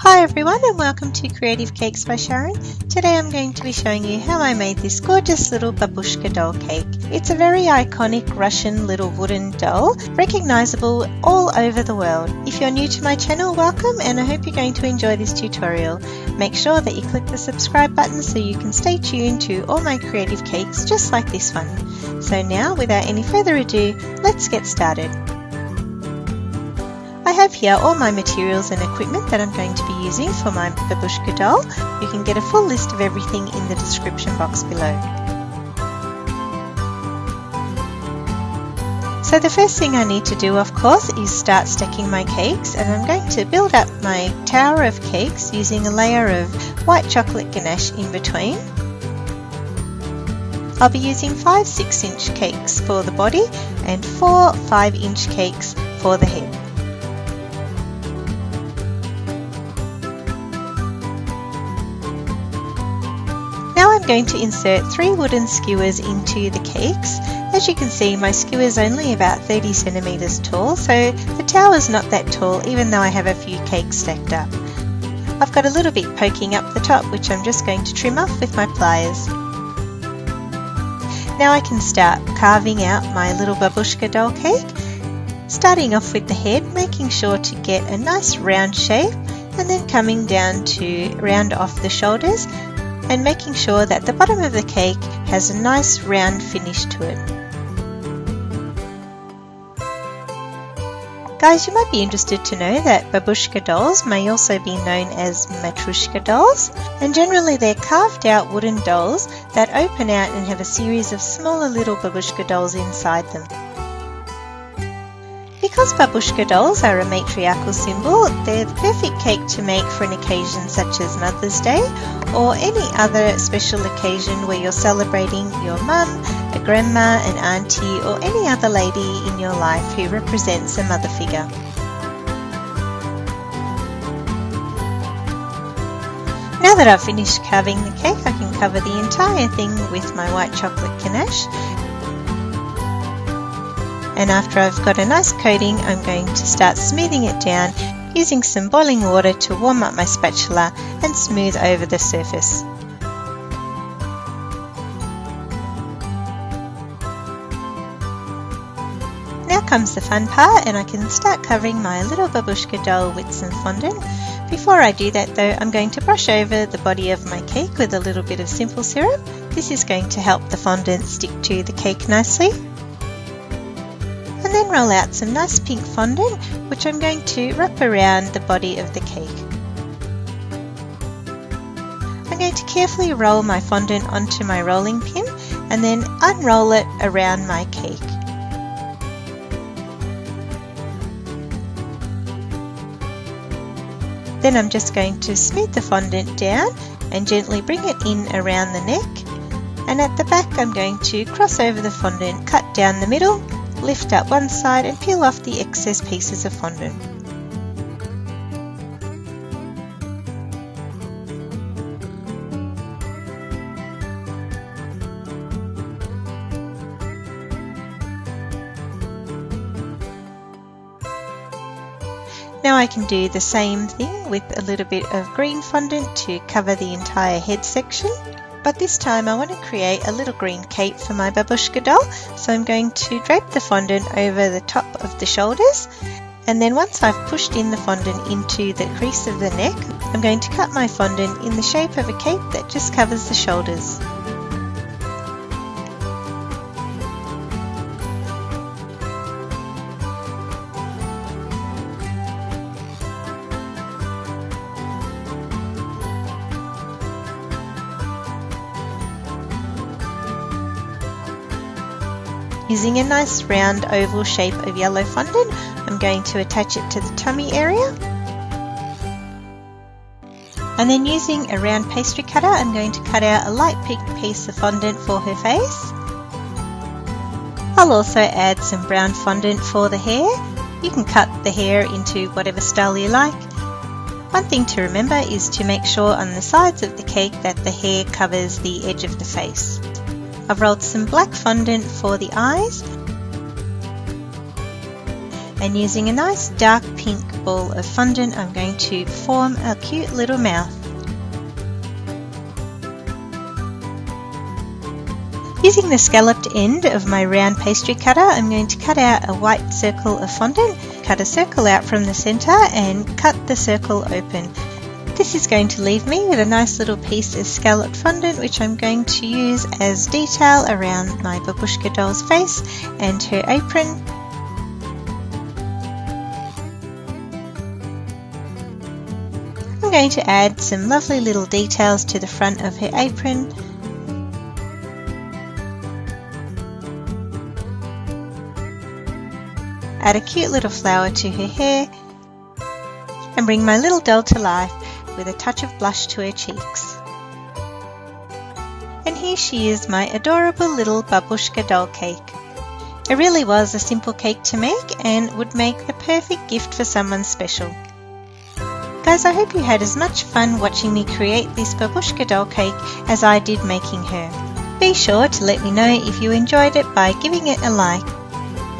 Hi everyone and welcome to Creative Cakes by Sharon. Today I'm going to be showing you how I made this gorgeous little babushka doll cake. It's a very iconic Russian little wooden doll, recognizable all over the world. If you're new to my channel, welcome, and I hope you're going to enjoy this tutorial. Make sure that you click the subscribe button so you can stay tuned to all my creative cakes just like this one. So now, without any further ado, let's get started. I have here all my materials and equipment that I'm going to be using for my babushka doll. You can get a full list of everything in the description box below. So the first thing I need to do, of course, is start stacking my cakes, and I'm going to build up my tower of cakes using a layer of white chocolate ganache in between. I'll be using 5 6-inch cakes for the body and 4 5-inch cakes for the head. Now I'm going to insert 3 wooden skewers into the cakes. As you can see, my skewer is only about 30 centimeters tall, so the tower is not that tall even though I have a few cakes stacked up. I've got a little bit poking up the top, which I'm just going to trim off with my pliers. Now I can start carving out my little babushka doll cake, starting off with the head, making sure to get a nice round shape, and then coming down to round off the shoulders and making sure that the bottom of the cake has a nice round finish to it. Guys, you might be interested to know that babushka dolls may also be known as Matryoshka dolls, and generally they're carved out wooden dolls that open out and have a series of smaller little babushka dolls inside them. Because babushka dolls are a matriarchal symbol, they're the perfect cake to make for an occasion such as Mother's Day or any other special occasion where you're celebrating your mum, a grandma, an auntie, or any other lady in your life who represents a mother figure. Now that I've finished carving the cake, I can cover the entire thing with my white chocolate ganache. And after I've got a nice coating, I'm going to start smoothing it down using some boiling water to warm up my spatula and smooth over the surface. Now comes the fun part, and I can start covering my little babushka doll with some fondant. Before I do that though, I'm going to brush over the body of my cake with a little bit of simple syrup. This is going to help the fondant stick to the cake nicely. And then roll out some nice pink fondant, which I'm going to wrap around the body of the cake. I'm going to carefully roll my fondant onto my rolling pin and then unroll it around my cake. Then I'm just going to smooth the fondant down and gently bring it in around the neck. And at the back I'm going to cross over the fondant, cut down the middle, lift up one side and peel off the excess pieces of fondant. Now I can do the same thing with a little bit of green fondant to cover the entire head section. But this time I want to create a little green cape for my babushka doll, so I'm going to drape the fondant over the top of the shoulders, and then once I've pushed in the fondant into the crease of the neck, I'm going to cut my fondant in the shape of a cape that just covers the shoulders. Using a nice round oval shape of yellow fondant, I'm going to attach it to the tummy area. And then using a round pastry cutter, I'm going to cut out a light pink piece of fondant for her face. I'll also add some brown fondant for the hair. You can cut the hair into whatever style you like. One thing to remember is to make sure on the sides of the cake that the hair covers the edge of the face. I've rolled some black fondant for the eyes And using a nice dark pink ball of fondant, I'm going to form a cute little mouth. Using the scalloped end of my round pastry cutter, I'm going to cut out a white circle of fondant, cut a circle out from the centre and cut the circle open. This is going to leave me with a nice little piece of scalloped fondant, which I'm going to use as detail around my Babushka doll's face and her apron. I'm going to add some lovely little details to the front of her apron. Add a cute little flower to her hair and bring my little doll to life with a touch of blush to her cheeks. And here she is, my adorable little Babushka doll cake. It really was a simple cake to make and would make the perfect gift for someone special. Guys, I hope you had as much fun watching me create this Babushka doll cake as I did making her. Be sure to let me know if you enjoyed it by giving it a like.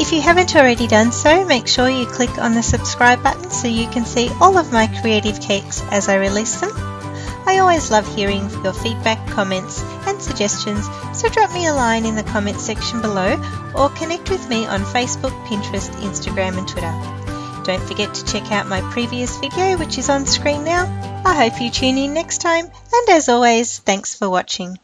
If you haven't already done so, make sure you click on the subscribe button so you can see all of my creative cakes as I release them. I always love hearing your feedback, comments and suggestions, so drop me a line in the comments section below or connect with me on Facebook, Pinterest, Instagram and Twitter. Don't forget to check out my previous video, which is on screen now. I hope you tune in next time, and as always, thanks for watching.